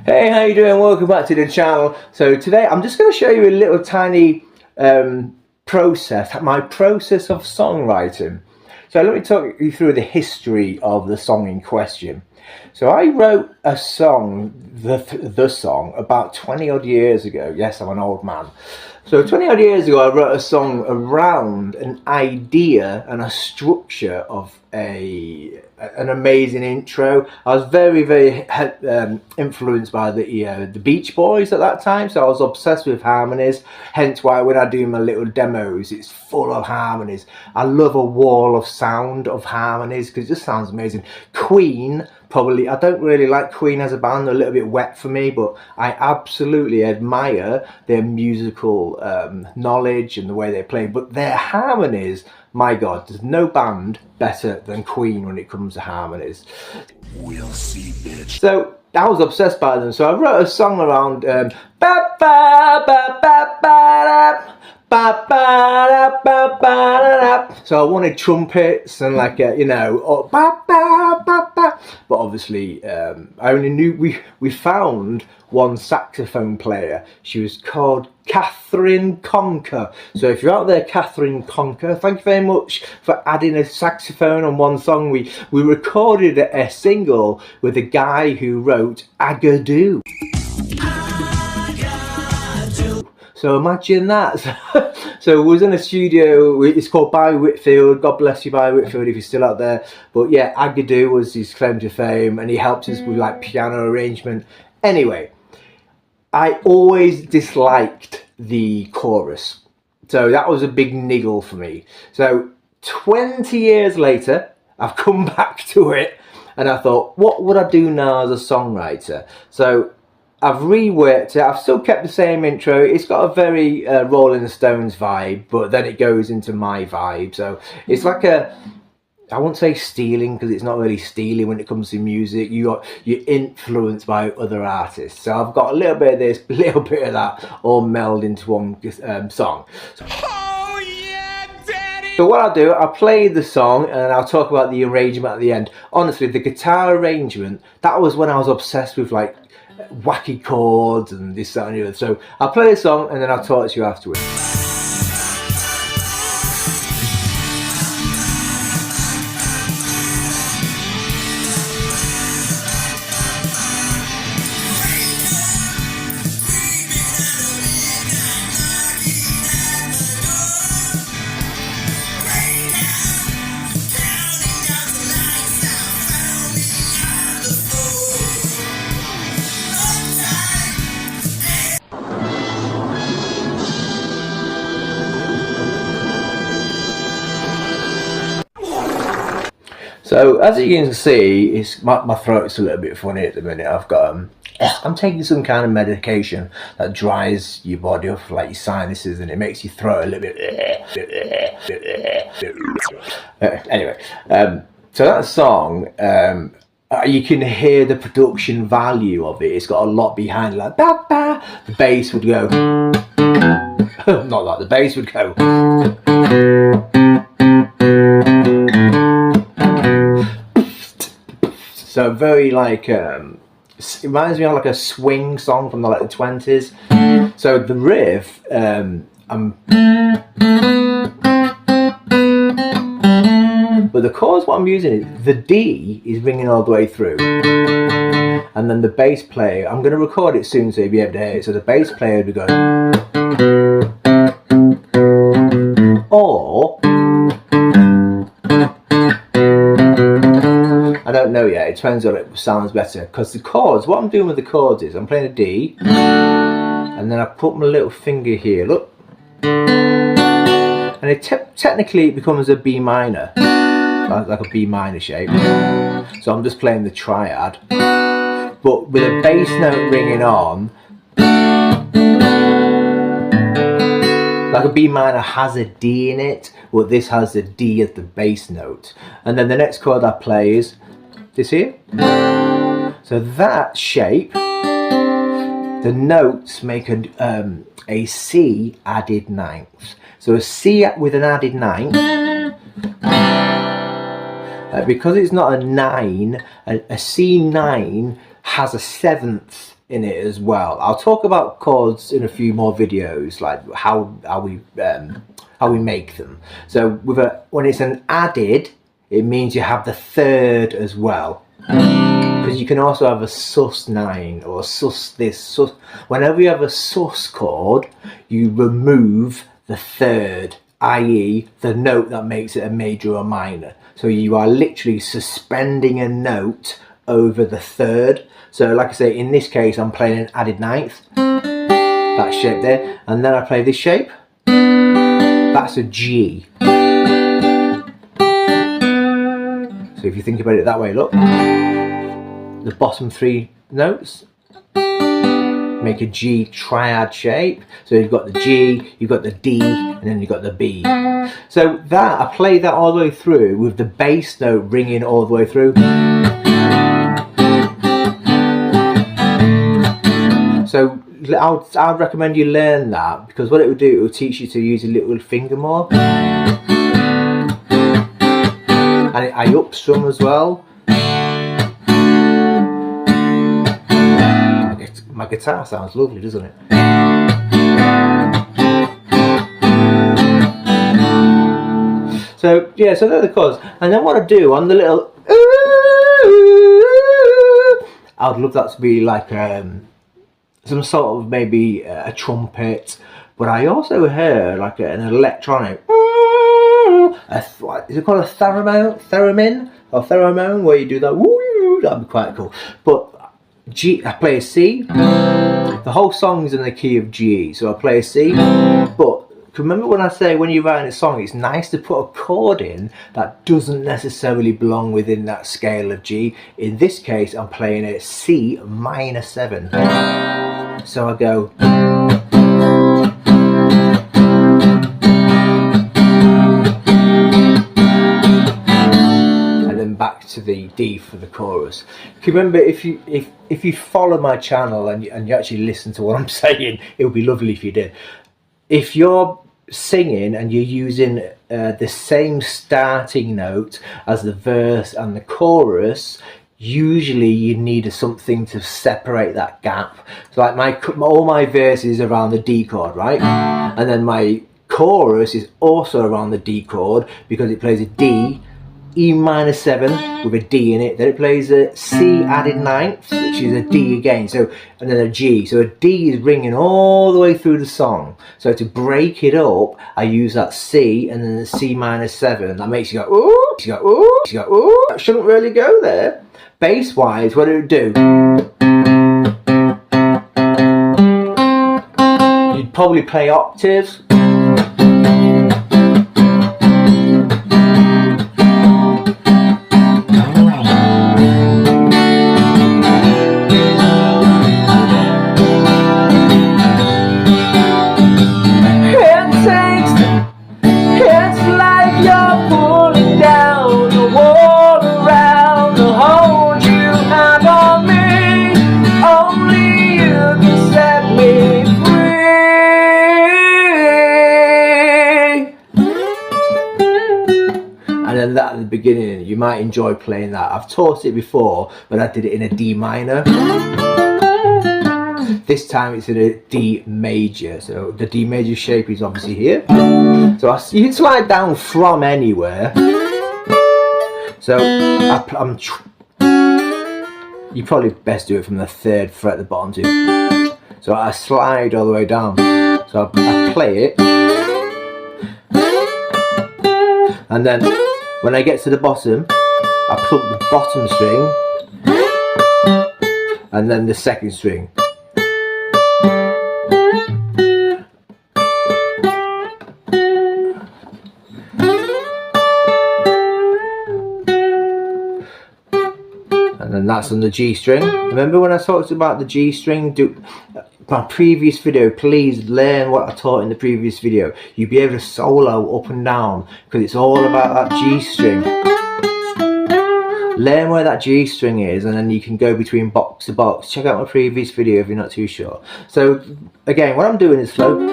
Hey, how you doing? Welcome back to the channel. So today I'm just going to show you a little tiny my process of songwriting. So let me talk you through the history of the song in question. So I wrote a song, the song, about 20 odd years ago. Yes, I'm an old man. So 20 odd years ago I wrote a song around an idea and a structure of an amazing intro. I was very influenced by the Beach Boys at that time, so I was obsessed with harmonies, hence why when I do my little demos it's full of harmonies. I love a wall of sound of harmonies because it just sounds amazing. Queen, probably, I don't really like Queen as a band, they're a little bit wet for me, but I absolutely admire their musical knowledge and the way they play, but their harmonies, my god, there's no band better than Queen when it comes to harmonies. We'll see, bitch. So I was obsessed by them, so I wrote a song around ba ba ba ba ba ba ba ba ba ba. So I wanted trumpets and like ba ba ba ba. But obviously I only knew we found one saxophone player. She was called Catherine Conker. So if you're out there, Catherine Conker, thank you very much for adding a saxophone on one song. We recorded a single with a guy who wrote Agadoo. So imagine that. So we was in a studio, it's called Barry Whitfield, God bless you Barry Whitfield if you're still out there. But yeah, Agadoo was his claim to fame and he helped us with like piano arrangement. Anyway, I always disliked the chorus. So that was a big niggle for me. So 20 years later, I've come back to it and I thought, what would I do now as a songwriter? So I've reworked it. I've still kept the same intro. It's got a very Rolling Stones vibe, but then it goes into my vibe. So it's like I won't say stealing because it's not really stealing when it comes to music. You're influenced by other artists. So I've got a little bit of this, a little bit of that, all melded into one song. Oh yeah, daddy! So what I'll do, I'll play the song and I'll talk about the arrangement at the end. Honestly, the guitar arrangement, that was when I was obsessed with like wacky chords and this, that and the other. So I'll play the song and then I'll talk to you afterwards. So as you can see, it's my throat's a little bit funny at the minute. I've got I'm taking some kind of medication that dries your body off, like your sinuses, and it makes your throat a little bit. Anyway, so that song, you can hear the production value of it. It's got a lot behind it, like ba ba. The bass would go, not like the bass would go. So very like, it reminds me of like a swing song from the 20s. So the riff, but the chords what I'm using is, the D is ringing all the way through. And then the bass player, I'm going to record it soon so you'll be able to hear it. So the bass player would be going, or, I don't know yet, it depends on it sounds better. Because the chords, what I'm doing with the chords is I'm playing a D and then I put my little finger here, look. And it technically it becomes a B minor, like a B minor shape. So I'm just playing the triad. But with a bass note ringing on, like a B minor has a D in it, well this has a D as the bass note. And then the next chord I play is this here. So that shape, the notes make a C added ninth. So a C with an added ninth, because it's not a 9, a C9 has a seventh in it as well. I'll talk about chords in a few more videos, like how we make them. So when it's an added, it means you have the third as well. Because you can also have a sus9 or sus this, sus. Whenever you have a sus chord, you remove the third, i.e. the note that makes it a major or minor. So you are literally suspending a note over the third. So like I say, in this case, I'm playing an added ninth, that shape there, and then I play this shape, that's a G. So if you think about it that way, look, the bottom three notes make a G triad shape. So you've got the G, you've got the D, and then you've got the B. So that, I play that all the way through with the bass note ringing all the way through. So I'd recommend you learn that, because what it will do, it will teach you to use your little finger more. And I up strum as well. My guitar sounds lovely, doesn't it? So yeah, so they're the chords. And then what I do on the little, I would love that to be like some sort of maybe a trumpet, but I also heard like an electronic, is it called a theremin or theremin, where you do that, woo, that'd be quite cool. But G, I play a C, the whole song's in the key of G, so I play a C, but remember when I say when you're writing a song, it's nice to put a chord in that doesn't necessarily belong within that scale of G. In this case, I'm playing a C minor 7. So I go, and then back to the D for the chorus. Remember, if you follow my channel and you actually listen to what I'm saying, it would be lovely if you did. If you're singing and you're using the same starting note as the verse and the chorus, usually you need something to separate that gap. So like all my verses are around the D chord, right? And then my chorus is also around the D chord, because it plays a D, E minor 7 with a D in it, then it plays a C added ninth, which is a D again, so, and then a G. So a D is ringing all the way through the song. So to break it up, I use that C and then the C minor 7. That makes you go, ooh, you go, ooh, you go, ooh. That shouldn't really go there. Bass wise, what do it do? You'd probably play octaves. And then that at the beginning, you might enjoy playing that. I've taught it before, but I did it in a D minor. This time it's in a D major. So the D major shape is obviously here. So you can slide down from anywhere. So you probably best do it from the 3rd fret at the bottom too. So I slide all the way down. So I play it. And then when I get to the bottom, I plug the bottom string and then the 2nd string. And then that's on the G string. Remember when I talked about the G string? My previous video, please learn what I taught in the previous video. You'll be able to solo up and down, because it's all about that G string. Learn where that G string is, and then you can go between box to box. Check out my previous video if you're not too sure. So again, what I'm doing is slow.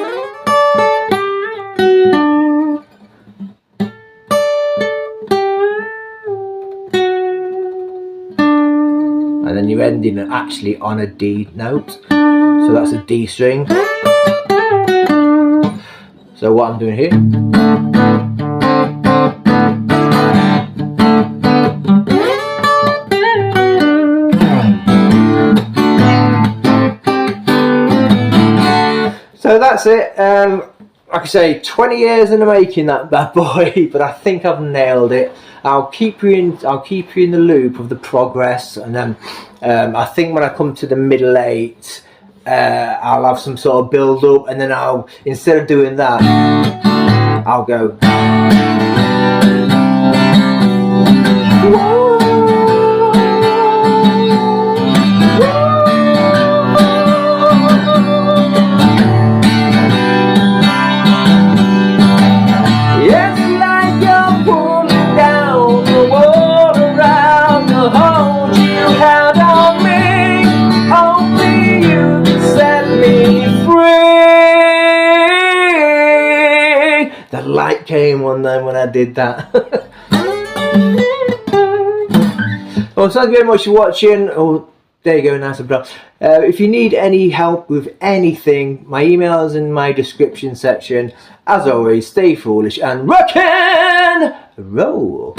And then you ending actually on a D note. So that's a D string. So what I'm doing here, so that's it. Like I say, 20 years in the making, that bad boy, but I think I've nailed it. I'll keep you in the loop of the progress, and then I think when I come to the middle 8, I'll have some sort of build up, and then I'll, instead of doing that, I'll go. The light came one night when I did that. Well, thank you very much for watching. Oh, there you go, nice and brown. If you need any help with anything, my email is in my description section. As always, stay foolish and rock and roll.